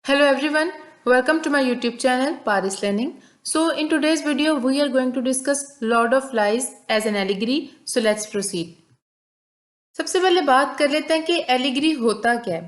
Hello everyone, welcome to my YouTube channel Paris Learning. So in today's video we are going to discuss Lord of Lies as an allegory. So let's proceed. सबसे पहले बात कर लेते हैं कि allegory होता क्या है.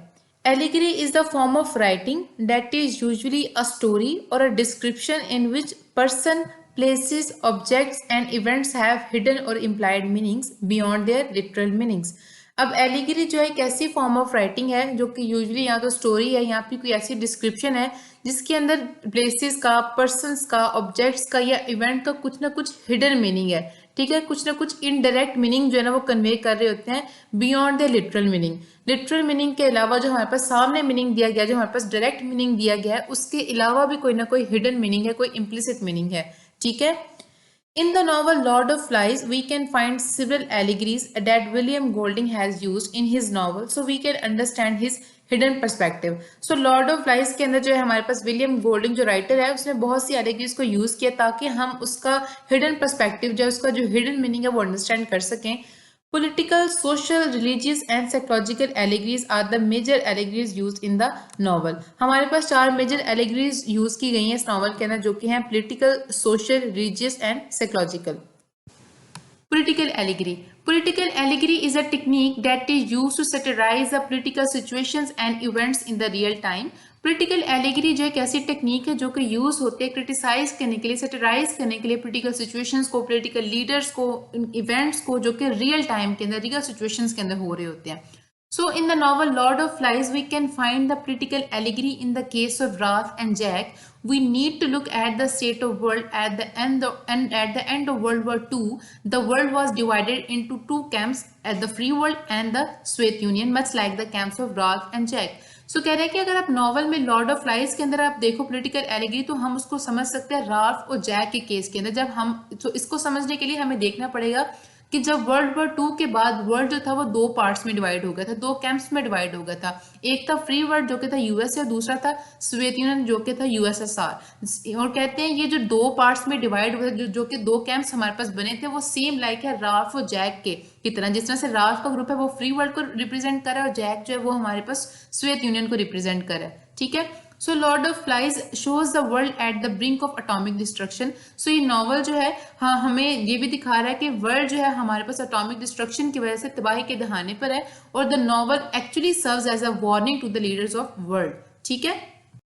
Allegory is the form of writing that is usually a story or a description in which person, places, objects and events have hidden or implied meanings beyond their literal meanings. अब allegory जो है एक ऐसी form of writing है जो कि usually या तो स्टोरी है या फिर कोई ऐसी डिस्क्रिप्शन है जिसके अंदर प्लेसेस का, पर्सन्स का, ऑब्जेक्ट्स का या इवेंट का कुछ ना कुछ हिडन मीनिंग है. ठीक है, कुछ ना कुछ इनडायरेक्ट मीनिंग जो है ना वो कन्वे कर रहे होते हैं beyond the literal meaning. Literal meaning के अलावा जो हमारे पास सामने मीनिंग दिया गया, जो हमारे पास डायरेक्ट मीनिंग दिया गया है, उसके अलावा भी कोई ना कोई हिडन मीनिंग है, कोई इम्प्लिसिट मीनिंग है. ठीक है. In the novel Lord of Flies, we can find several allegories that William Golding has used in his novel, so we can understand his hidden perspective. So Lord of Flies के अंदर जो है हमारे पास William Golding जो writer है उसने बहुत सी allegories को यूज किया ताकि हम उसका hidden perspective जो उसका जो hidden meaning है वो understand कर सकें. Political, social, religious and psychological allegories are the major allegories used in the novel. हमारे पास 4 major allegories यूज की गई हैं इस नॉवल के अंदर जो कि हैं political, social, religious and psychological. Political allegory. Political allegory is a technique that is used to satirize the political situations and events in the real time. Political allegory जो एक ऐसी टेक्निक है जो कि यूज होती है क्रिटिसाइज करने के लिए, सैटिराइज करने के लिए पोलिटिकल सिचुएशंस को, पोलिटिकल लीडर्स को, इवेंट्स को जो कि रियल टाइम के अंदर, रियल सिचुएशंस के अंदर हो रहे होते हैं. So in the novel Lord of Flies, we can find the political allegory in the case of Ralph and Jack. We need to look at the state of world at the end of World War II. The world was divided into two camps, at the Free World and the Soviet Union, much like the camps of Ralph and Jack. So कह रहे हैं कि अगर आप novel में Lord of flies के अंदर आप देखो पोलिटिकल एलिगरी तो हम उसको समझ सकते हैं राल्फ और जैक के केस के अंदर. जब हम तो इसको समझने के लिए हमें देखना पड़ेगा कि जब वर्ल्ड वॉर 2 के बाद वर्ल्ड जो था वो 2 पार्ट्स में डिवाइड हो गया था, 2 कैंप्स में डिवाइड हो गया था. एक था फ्री वर्ल्ड जो कि था यूएसए और दूसरा था सोवियत यूनियन जो कि था यूएसएसआर. और कहते हैं ये जो 2 पार्ट्स में डिवाइड हुए जो कि 2 कैंप्स हमारे पास बने थे वो सेम लाइक है राल्फ और जैक के की तरह. जिस तरह से राल्फ का ग्रुप है वो फ्री वर्ल्ड को रिप्रेजेंट कर रहा है और जैक जो है वो हमारे पास सोवियत यूनियन को रिप्रेजेंट कर रहा है. ठीक है. So Lord of Flies shows the world at the brink of atomic destruction. So ये नॉवल जो है हाँ हमें ये भी दिखा रहा है कि वर्ल्ड जो है हमारे पास एटॉमिक डिस्ट्रक्शन की वजह से तबाही के दहाने पर है और the novel actually serves as a warning to the leaders of world. ठीक है.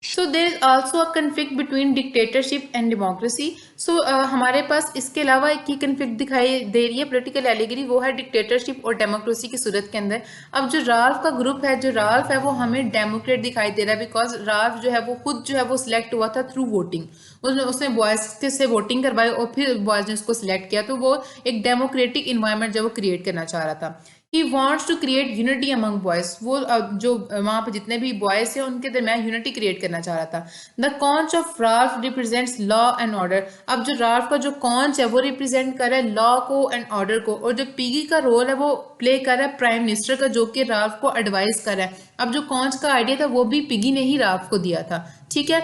So there is also a conflict between dictatorship and democracy. So हमारे पास इसके अलावा एक ही conflict दिखाई दे रही है political allegory, वो है dictatorship और democracy की सूरत के अंदर. अब जो राल्फ का ग्रुप है, जो राल्फ है वो हमें डेमोक्रेट दिखाई दे रहा है बिकॉज राल्फ जो है वो खुद जो है वो सिलेक्ट हुआ था थ्रू वोटिंग. उसने बॉयज से वोटिंग करवाई और फिर बॉयज ने उसको सिलेक्ट किया, तो वो एक डेमोक्रेटिक इन्वायरमेंट जो वो क्रिएट करना चाह रहा था. He wants to create unity among boys. वो जो वहाँ पे जितने भी बॉयज थे उनके दरमियान यूनिटी क्रिएट करना चाह रहा था. The conch of Ralph represents law and order. अब जो राल्फ का जो कॉन्च है वो रिप्रेजेंट कर रहा है लॉ को एंड ऑर्डर को, और जो पिगी का रोल है वो प्ले कर रहा है प्राइम मिनिस्टर का जो कि राल्फ को एडवाइस कर रहा है. अब जो कॉन्च का आइडिया था वो भी पिगी ने ही राल्फ को दिया था. ठीक है.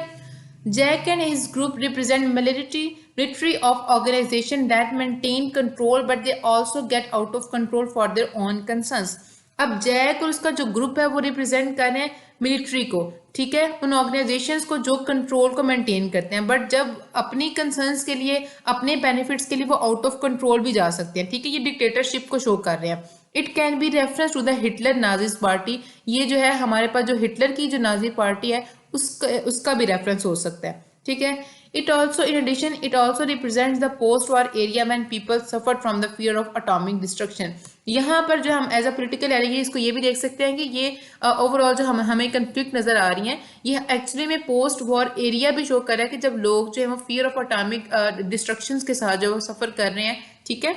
Jack and his group represent military of organization that maintain control but they also get out of control for their own concerns. अब जैक और उसका जो ग्रुप है वो रिप्रेजेंट कर रहे हैं मिलिट्री को. ठीक है. उन ऑर्गेनाइजेशंस को जो कंट्रोल को मेंटेन करते हैं बट जब अपनी कंसर्न्स के लिए, अपने बेनिफिट्स के लिए वो आउट ऑफ कंट्रोल भी जा सकते हैं. ठीक है. ये डिक्टेटरशिप को शो कर रहे हैं. It can be reference to the Hitler Nazis party. ये जो है हमारे पास जो हिटलर की जो नाजी पार्टी है उसका भी रेफरेंस हो सकता है. ठीक है. It also, in addition, it also represents the post-war area when people suffered from the fear of atomic destruction. यहाँ पर जो हम एज अ पोलिटिकल एलिगरी इसको ये भी देख सकते हैं कि ये ओवरऑल जो हमें कंफ्लिक्ट नजर आ रही हैं ये एक्चुअली में पोस्ट वॉर एरिया भी शो कर रहा है कि जब लोग जो है वो फियर ऑफ एटॉमिक डिस्ट्रक्शंस के साथ जो सफर कर रहे हैं. ठीक है.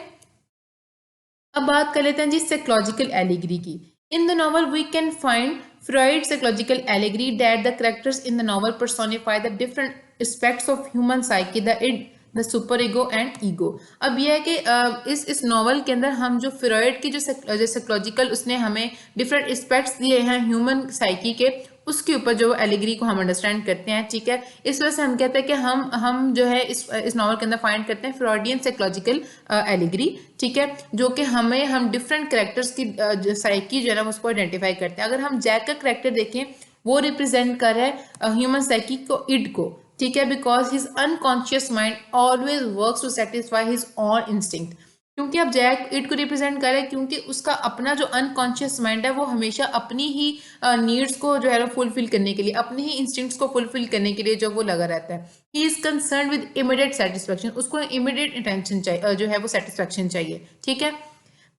अब बात कर लेते हैं जी साइकोलॉजिकल एलिगरी की. In the novel, we can find Freud's psychological allegory that the characters in the novel personify the different aspects of human psyche, the id, the superego and ego. अब यह है कि इस नॉवल के अंदर हम जो फ्रॉइड की जो साइकोलॉजिकल उसने हमें डिफरेंट एस्पेक्ट्स दिए हैं ह्यूमन साइकी के, उसके ऊपर जो एलिगरी को हम अंडरस्टैंड करते हैं. ठीक है. इस वजह से हम कहते हैं कि हम जो है इस नॉवल के अंदर फाइंड करते हैं फ्रॉइडियन साइकोलॉजिकल एलिगरी. ठीक है. जो कि हम डिफरेंट कैरेक्टर्स की साइकी जो है ना उसको आइडेंटिफाई करते हैं. अगर हम जैक का कैरेक्टर देखें वो रिप्रेजेंट कर रहा है ह्यूमन साइकी को, इड को, ठीक है, because his unconscious mind always works to satisfy his own instinct. क्योंकि अब जैक इट को रिप्रेजेंट करे क्योंकि उसका अपना जो अनकॉन्शियस माइंड है वो हमेशा अपनी ही नीड्स को जो है फुलफिल करने के लिए, अपनी ही इंस्टिंक्ट्स को फुलफिल करने के लिए जो वो लगा रहता है। He is concern with immediate satisfaction, उसको इमीडिएट अटेंशन चाहिए, जो है वो सेटिस्फेक्शन चाहिए, ठीक है।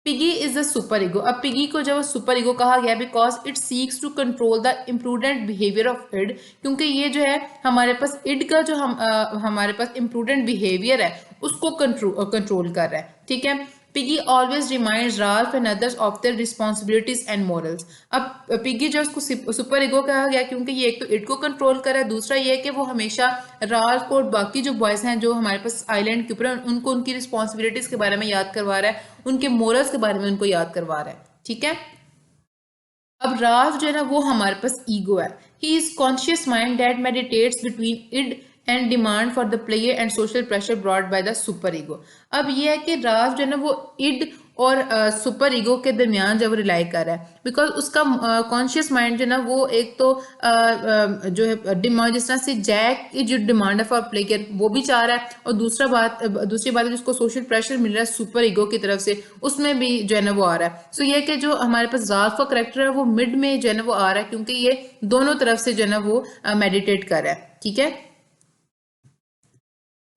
Piggy is the super ego. अब पिगी को जब सुपर ईगो कहा गया because it seeks to control the imprudent behaviour of id, क्योंकि ये जो है हमारे पास इड का जो हमारे पास इम्प्रूडेंट बिहेवियर है उसको कंट्रोल कर रहा है, ठीक है। Piggy always reminds Ralph and others of their responsibilities and morals. अब पिगी जो उसको सुपर ईगो कहा गया क्योंकि ये एक तो इड को कंट्रोल कर रहा है, दूसरा ये है कि वो हमेशा राल्फ और बाकी जो बॉयज हैं जो हमारे पास आइलैंड के ऊपर उनको उनकी रिस्पॉन्सिबिलिटीज के बारे में याद करवा रहा है, उनके मोरल्स के बारे में उनको याद करवा रहा है, ठीक है। अब राज जो है ना वो हमारे पास ईगो है। He is conscious mind that meditates between id and demand for the player and social pressure brought by the super ego. अब ये है कि राज जो है ना वो इड और सुपर ईगो के दरमियान जब रिलाई कर रहा है बिकॉज उसका कॉन्शियस माइंड जो है ना वो एक तो जो है डिमांड, जिस तरह से जैक की जो डिमांड है फॉर प्लेयर वो भी चाह रहा है, और दूसरी बात है जिसको सोशल प्रेशर मिल रहा है सुपर ईगो की तरफ से, उसमें भी जो है ना वो आ रहा है। सो ये कि जो हमारे पास राल्फ का करेक्टर है वो मिड में जो है ना वो आ रहा है क्योंकि ये दोनों तरफ से जो है ना वो मेडिटेट कर रहा है, ठीक है।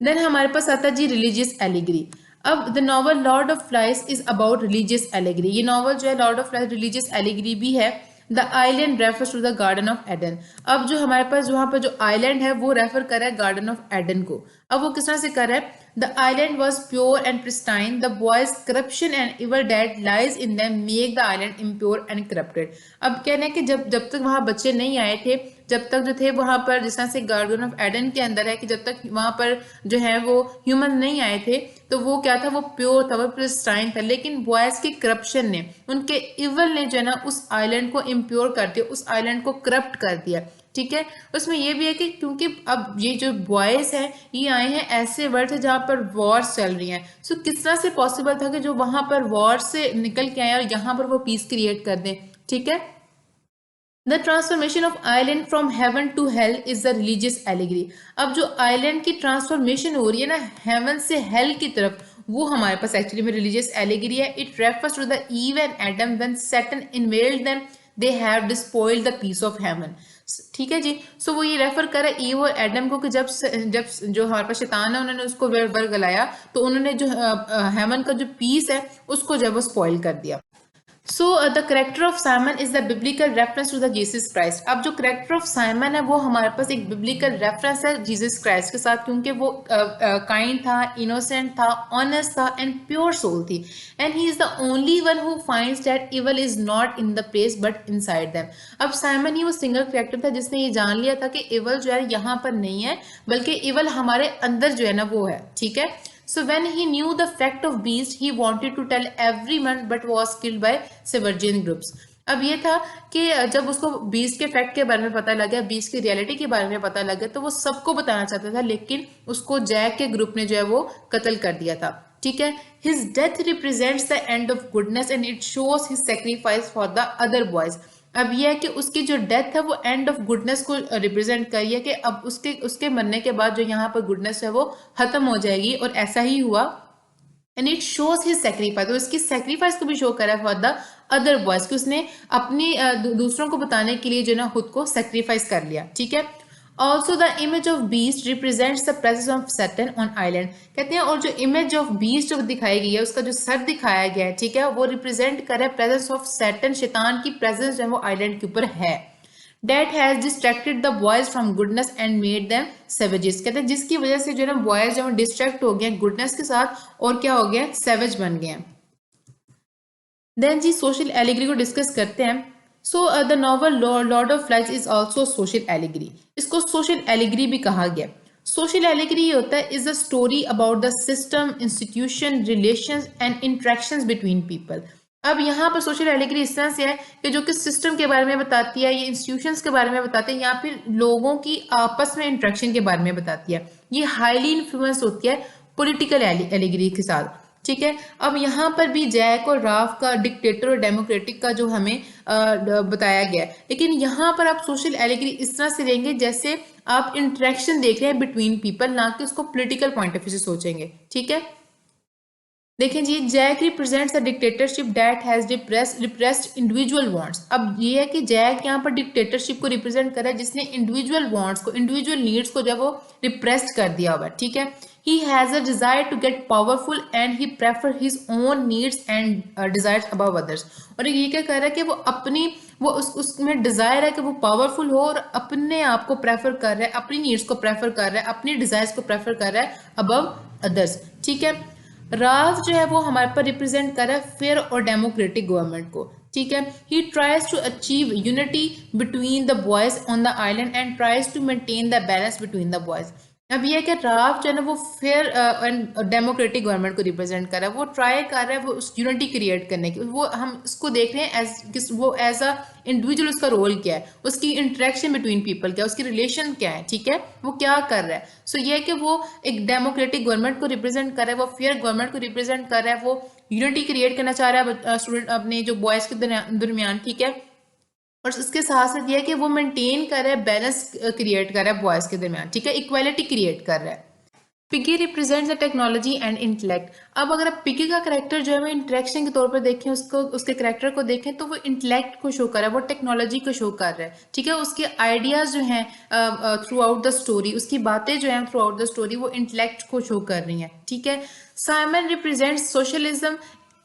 देन हमारे पास आता है जी रिलीजियस एलिगरी। अब the novel Lord of Flies is about religious allegory. ये नॉवल जो है Lord of Flies religious allegory भी है। The island refers to the garden of Eden. अब जो हमारे पास वहां पर जो आइलैंड है वो रेफर कर रहा है गार्डन ऑफ एडन को। अब वो किस तरह से कर रहा है? The island was pure and pristine, the boys corruption and evil that lies in them make the island impure and corrupted. अब कहना है कि जब तक वहां बच्चे नहीं आए थे, जब तक जो थे वहां पर जिस तरह से गार्डन ऑफ एडन के अंदर है कि जब तक वहां पर जो है वो ह्यूमन नहीं आए थे तो वो क्या था, वो प्योर था, वो प्रिस्टाइन था, लेकिन बॉयज के करप्शन ने, उनके इवल ने जो है ना उस आइलैंड को इम्प्योर कर दिया, उस आइलैंड को करप्ट कर दिया, ठीक है। उसमें ये भी है कि क्योंकि अब ये जो बॉयज हैं ये आए हैं ऐसे वर्ल्ड से जहाँ पर वॉर्स चल रही हैं, सो किस तरह से पॉसिबल था कि जो वहां पर वॉर से निकल के आए और यहाँ पर वो पीस क्रिएट कर दें, ठीक है। The transformation of island from heaven to hell is the religious allegory. अब जो आइलैंड की ट्रांसफॉर्मेशन हो रही है ना हेवन से हेल की तरफ, वो हमारे पास एक्चुअली में रिलीजियस एलिगरी है। It refers to the Eve and Adam when Satan inveigled them they have despoiled the peace of heaven, ठीक है जी। सो वो ये रेफर कर रहा है ईव और एडम को कि जब जो हमारे पास शैतान है उन्होंने उसको वर्गलाया तो उन्होंने जो हेवन का जो पीस है उसको जब वो स्पॉइल कर दिया। So the character of Simon is the biblical reference to the Jesus Christ. अब जो करेक्टर ऑफ साइमन है वो हमारे पास एक बिब्लिकल रेफरेंस है जीसस क्राइस्ट के साथ, क्योंकि वो काइंड था, इनोसेंट था, ऑनेस्ट था एंड प्योर सोल थी, and he is the only one who finds that evil is not in the place but inside them. अब साइमन ही वो सिंगल करेक्टर था जिसने ये जान लिया था कि इवल जो है यहाँ पर नहीं है बल्कि इवल हमारे अंदर जो है ना वो है, ठीक है। So when he knew the fact of beast, he wanted to tell everyone but was killed by Severgian groups. अब ये था कि जब उसको बीस्ट के फैक्ट के बारे में पता लगा, बीस्ट की रियलिटी के बारे में पता लगा, तो वो सबको बताना चाहता था, लेकिन उसको जैक के ग्रुप ने जो है वो कत्ल कर दिया था, ठीक है। His death represents the end of goodness and it shows his sacrifice for the other boys. अब यह है कि उसकी जो डेथ है वो एंड ऑफ गुडनेस को रिप्रेजेंट करी है कि अब उसके मरने के बाद जो यहाँ पर गुडनेस है वो खत्म हो जाएगी, और ऐसा ही हुआ। And it shows his sacrifice, तो इसकी सेक्रीफाइस को भी शो करा फॉर द अदर बॉयज कि उसने अपनी दूसरों को बताने के लिए जो ना खुद को सेक्रीफाइस कर लिया, ठीक है। Also the image of beast represents the presence of Saturn on island. कहते हैं और जो इमेज ऑफ बीस्ट जो दिखाई गई है, उसका जो सर दिखाया गया है, ठीक है, वो रिप्रेजेंट करे प्रेजेंस ऑफ सैटर्न, शैतान की प्रेजेंस जो है वो आइलैंड के ऊपर है। That has distracted the boys from goodness and made them savages। कहते हैं जिसकी वजह से जो है ना बॉयज जो डिस्ट्रैक्ट हो गए गुडनेस के साथ और क्या हो गया, सेवेज बन गए। देन जी सोशल एलिगरी को डिस्कस करते हैं। So the novel Lord of Flies is also social allegory. इसको सोशल एलिगरी भी कहा गया। सोशल एलिगरी ये होता है is the story about the system, institution, relations and interactions between people. अब यहाँ पर सोशल एलिगरी इस तरह से है कि जो कि सिस्टम के बारे में बताती है, ये इंस्टीट्यूशंस के बारे में बताती है, या फिर लोगों की आपस में इंट्रैक्शन के बारे में बताती है। ये हाईली इन्फ्लुएंस होती है पॉलिटिकल एलिगरी के साथ, ठीक है। अब यहाँ पर भी जैक और राफ का डिक्टेटर और डेमोक्रेटिक का जो हमें बताया गया है, लेकिन यहाँ पर आप सोशल एलिगरी इस तरह से लेंगे जैसे आप इंटरेक्शन देख रहे हैं बिटवीन पीपल, ना कि उसको पॉलिटिकल पॉइंट ऑफ व्यू से सोचेंगे। ठीक है, देखें जी, Jack represents the dictatorship that has repressed individual wants. अब ये है कि जैक यहाँ पर डिक्टेटरशिप को रिप्रेजेंट कर रहा है जिसने इंडिविजुअल वांट्स को, इंडिविजुअल नीड्स को जब वो रिप्रेस्ड कर दिया हुआ। ठीक है, he has a desire to get powerful and he prefer his own needs and desires above others. और ये क्या कर रहा है कि वो अपनी वो उसमें डिजायर है कि वो पावरफुल हो और अपने आप को प्रेफर कर रहा है, अपनी नीड्स को प्रेफर कर रहा है, अपनी डिजायर्स को प्रेफर कर रहा है अबव अदर्स। ठीक है, राज जो है वो हमारे पर रिप्रेजेंट कर रहा है फेयर और डेमोक्रेटिक गवर्नमेंट को। ठीक है, he tries to achieve unity between the boys on the island and tries to maintain the balance between the boys. अब ये है कि राव जो है ना वो फेयर एंड डेमोक्रेटिक गवर्नमेंट को रिप्रेजेंट कर रहा है, वो ट्राई कर रहा है वो उस यूनिटी क्रिएट करने की। वो हम इसको देख रहे हैं वो एज अ इंडिविजुअल, उसका रोल क्या है, उसकी इंटरेक्शन बिटवीन पीपल क्या है, उसकी रिलेशन क्या है। ठीक है, वो क्या कर रहा है। सो ये है कि वो एक डेमोक्रेटिक गवर्नमेंट को रिप्रेजेंट कर रहा है, वो फेयर गवर्नमेंट को रिप्रेजेंट कर रहा है, वो यूनिटी क्रिएट करना चाह रहा है स्टूडेंट अपने जो बॉयज के दरमियान। ठीक है, और इसके साथ साथ ये है कि वो मेंटेन कर रहा है, बैलेंस क्रिएट कर रहा है बॉयज के दरमियान। ठीक है, इक्वालिटी क्रिएट कर रहा है। Piggy represents the technology and intellect. अब अगर आप पिगी का करेक्टर जो है वो इंटरेक्शन के तौर पर देखें, उसको उसके करेक्टर को देखें तो वो इंटेलेक्ट को शो कर रहा है, वो टेक्नोलॉजी को शो कर रहा है। ठीक है, उसके आइडियाज जो हैं थ्रू आउट द स्टोरी, उसकी बातें जो हैं थ्रू आउट द स्टोरी वो इंटेलेक्ट को शो कर रही हैं। ठीक है, साइमन रिप्रेजेंट्स सोशलिज्म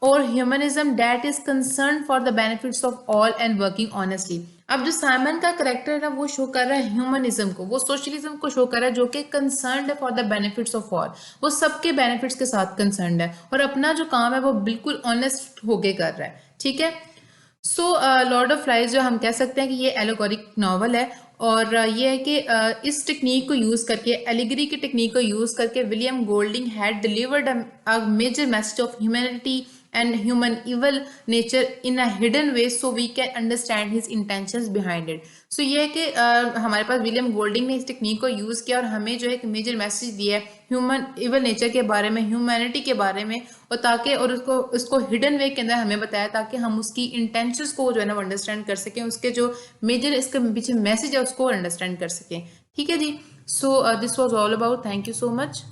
और humanism that is concern for the benefits of all and working honestly. अब जो साइमन का करेक्टर है ना वो शो कर रहा है ह्यूमनिज्म को, वो सोशलिज्म को शो कर रहा है जो कि कंसर्न है for the benefits of all, वो सबके बेनिफिट्स के साथ कंसर्न है और अपना जो काम है वो बिल्कुल ऑनेस्ट होके कर रहा है। ठीक है, सो लॉर्ड ऑफ फ्लाइज जो हम कह सकते हैं कि ये एलोगोरिक नॉवल है और ये है कि इस टेक्निक को यूज़ करके, एलिगरी की टेक्निक को यूज़ करके William Golding had delivered a major message of humanity and human evil nature in a hidden way so we can understand his intentions behind it. So ये है कि हमारे पास William Golding ने इस technique को use किया और हमें जो एक मेजर मैसेज दिया है ह्यूमन इवल नेचर के बारे में, ह्यूमैनिटी के बारे में, और ताकि और उसको हिडन वे के अंदर हमें बताया ताकि हम उसकी इंटेंशंस को जो है ना वो अंडरस्टैंड कर सकें, उसके जो मेजर इसके पीछे मैसेज है उसको अंडरस्टैंड कर सकें। ठीक है जी, so this was all about, thank you so much.